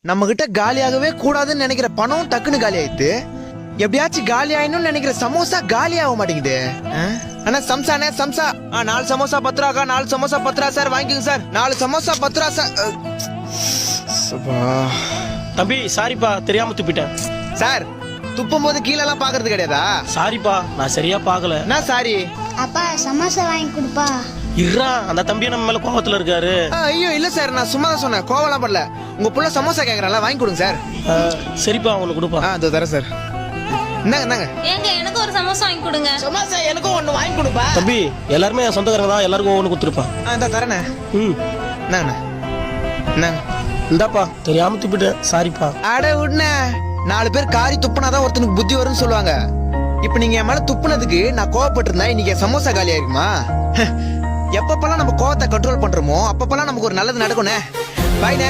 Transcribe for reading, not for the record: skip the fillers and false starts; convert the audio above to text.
நம்ம கிட்ட காலியாகவே கூடாதுன்னு நினைக்கிற பணம் டக்குன்னு காலி ஆயிடுது. எப்படியாச்சும் காலி ஆயிடணும்னு நினைக்கிற சமோசா காலி ஆக மாட்டேங்குது. அண்ணா சம்சானே சம்சா 4 சமோசா 10 ரூபாக்கா. 4 சமோசா 10 ரூபா சார், வாங்கிக்கோங்க சார். 4 சமோசா 10 ரூபா சார். தம்பி சாரிப்பா, தெரியாம துப்பிட்டேன். சார் துப்பும் போது கீழெல்லாம் பாக்குறது கிடையாதா? சாரிப்பா, நான் சரியா பாக்கல. என்ன சாரி? அப்பா சமோசா வாங்கி கொடுப்பா. இருறா, அந்த தம்பி நம்ம மேல கோவத்துல இருக்காரு. ஐயோ இல்ல சார், நான் சும்மா தான் சொன்னேன், கோவலாம் பண்ணல. உங்க புள்ள சமோசா கேக்குறான்ல, வாங்கி கொடுங்க சார். சரிப்பா, அவனுக்கு கொடுப்பா. அதோ தரேன் சார். என்னங்க ஏங்க எனக்கு ஒரு சமோசா வாங்கி கொடுங்க. சமோசா எனக்கும் ஒண்ணு வாங்கி கொடுப்பா. தம்பி எல்லாருமே என் சொந்தக்காரங்க தான், எல்லாருக்கும் ஒவ்வொன்று கொடுத்துருப்பான். இந்த தரேண்ணே. என்னங்கண்ணா என்னங்க? இந்தாப்பா, தெரியாம துப்பிட்டேன், சாரிப்பா. அட விடுண்ணே, 4 பேர் காரி துப்புனாதான் ஒருத்தனுக்கு புத்தி வரும்னு சொல்லுவாங்க. இப்ப நீங்க என் மேல துப்புனதுக்கு நான் கோவப்பட்டு இருந்தா இன்னைக்கு சமோசா காலி ஆயிருக்குமா? எப்பப்பெல்லாம் நம்ம கோவத்தை கண்ட்ரோல் பண்றோமோ அப்பப்பெல்லாம் நமக்கு ஒரு நல்லது நடக்கும்ண்ணே. பாய்ண்ணே.